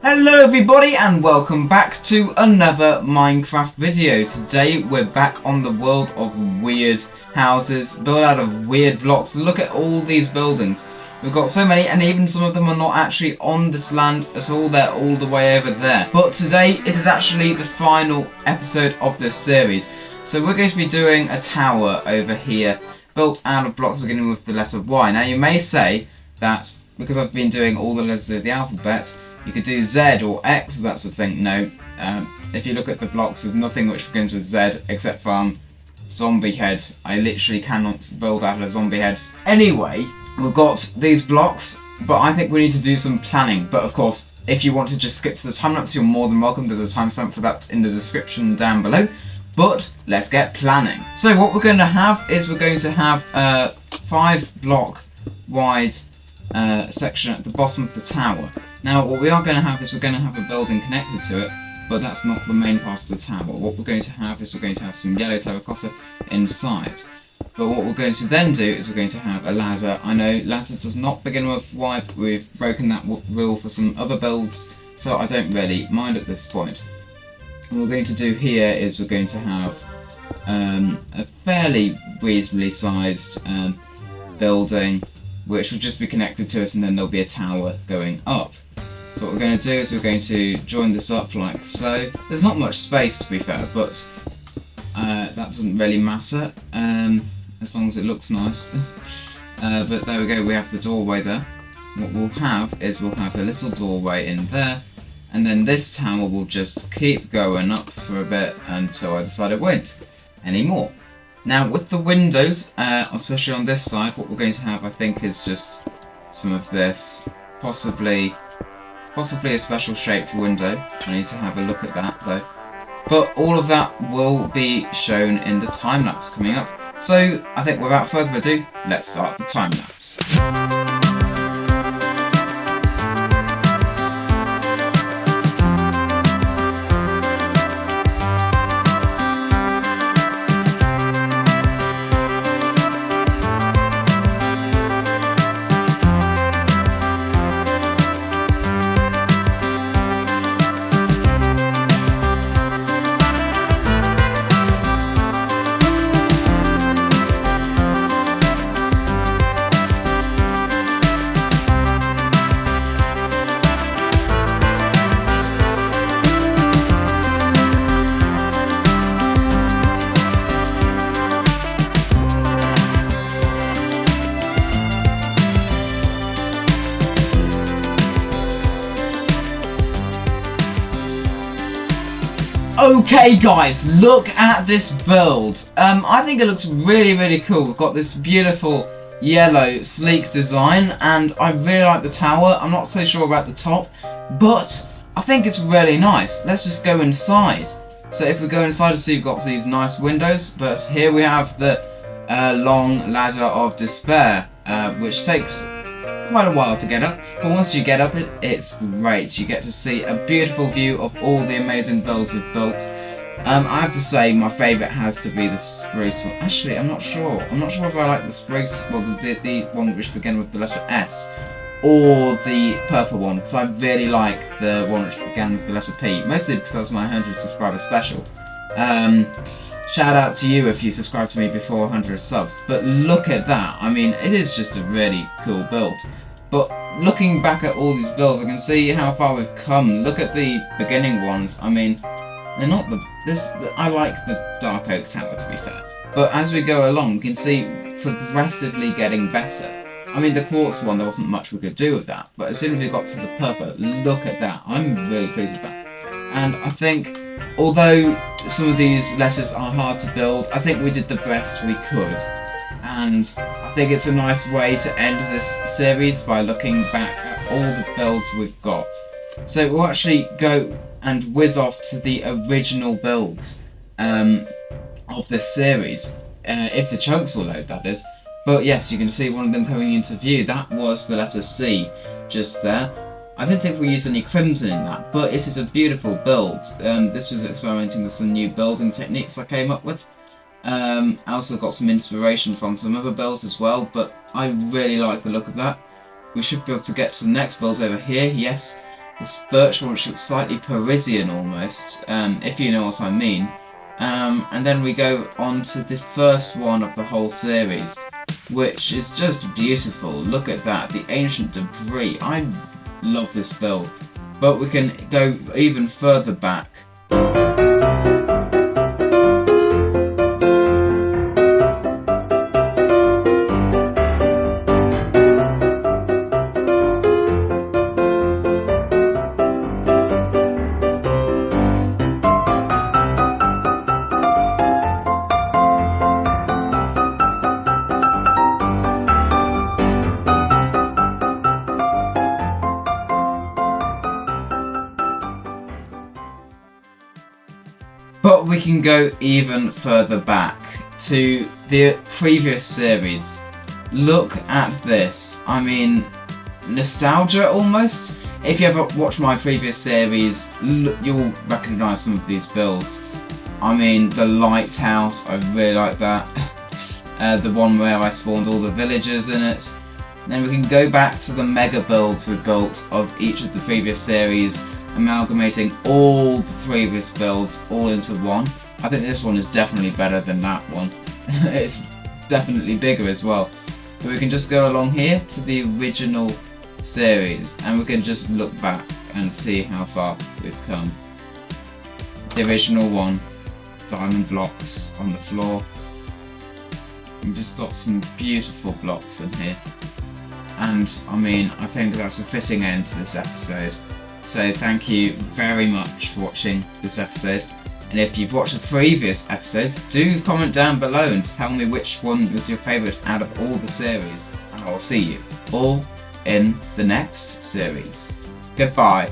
Hello everybody and welcome back to another Minecraft video. Today we're back on the world of weird houses built out of weird blocks. Look at all these buildings. We've got so many and even some of them are not actually on this land at all. They're all the way over there. But today it is actually the final episode of this series. So we're going to be doing a tower over here built out of blocks beginning with the letter Y. Now you may say that because I've been doing all the letters of the alphabet, you could do Z or X, that's the thing. No, if you look at the blocks, there's nothing which begins with Z except from zombie head. I literally cannot build out of zombie heads. Anyway, we've got these blocks, but I think we need to do some planning. But of course, if you want to just skip to the time-lapse, you're more than welcome. There's a timestamp for that in the description down below. But let's get planning. So what we're going to have is we're going to have a 5-block wide section at the bottom of the tower. Now what we are going to have is we're going to have a building connected to it, but that's not the main part of the tower. What we're going to have is we're going to have some yellow terracotta inside. But what we're going to then do is we're going to have a ladder. I know ladder does not begin with Y, but we've broken that rule for some other builds, so I don't really mind at this point. What we're going to do here is we're going to have a fairly reasonably sized building which will just be connected to us, and then there'll be a tower going up. So what we're going to do is we're going to join this up like so. There's not much space to be fair, but that doesn't really matter as long as it looks nice. But there we go, we have the doorway there. What we'll have is we'll have a little doorway in there, and then this tower will just keep going up for a bit until I decide it won't anymore. Now with the windows, especially on this side, what we're going to have I think is just some of this, possibly a special shaped window. I need to have a look at that though. But all of that will be shown in the time-lapse coming up. So I think without further ado, let's start the time-lapse. Okay guys, look at this build. I think it looks really cool. We've got this beautiful yellow sleek design and I really like the tower. I'm not so sure about the top, but I think it's really nice. Let's just go inside. So if we go inside, see we've got these nice windows, but here we have the long ladder of despair, which takes quite a while to get up, but once you get up it's great. You get to see a beautiful view of all the amazing builds we've built. I have to say my favourite has to be the spruce one. Actually, I'm not sure if I like the spruce, well the one which begins with the letter S, or the purple one, because I really like the one which began with the letter P, mostly because that was my 100 subscriber special. Shout out to you if you subscribed to me before 100 subs, but look at that. I mean, it is just a really cool build. But looking back at all these builds, I can see how far we've come. Look at the beginning ones. I mean, they're not I like the dark oak tower to be fair, but as we go along, you can see progressively getting better. I mean, the quartz one, there wasn't much we could do with that, but as soon as we got to the purple, look at that. I'm really pleased with that. And I think, although some of these letters are hard to build, I think we did the best we could. And I think it's a nice way to end this series by looking back at all the builds we've got. So we'll actually go and whiz off to the original builds of this series, if the chunks will load, that is. But yes, you can see one of them coming into view. That was the letter C just there. I didn't think we used any crimson in that, but it is a beautiful build. This was experimenting with some new building techniques I came up with. I also got some inspiration from some other builds as well, but I really like the look of that. We should be able to get to the next builds over here, yes. this birch one which looks slightly Parisian almost, if you know what I mean. And then we go on to the first one of the whole series, which is just beautiful. Look at that, the ancient debris. I love this build, but we can go even further back. But we can go even further back to the previous series. Look at this. I mean, nostalgia almost. If you ever watched my previous series, you'll recognise some of these builds. I mean, the lighthouse, I really like that. The one where I spawned all the villagers in it. Then we can go back to the mega builds we built of each of the previous series, amalgamating all the previous builds all into one. I think this one is definitely better than that one. It's definitely bigger as well. But we can just go along here to the original series and we can just look back and see how far we've come. The original one, diamond blocks on the floor. We've just got some beautiful blocks in here. And I mean, I think that's a fitting end to this episode. So thank you very much for watching this episode. And if you've watched the previous episodes, do comment down below and tell me which one was your favourite out of all the series. And I'll see you all in the next series. Goodbye.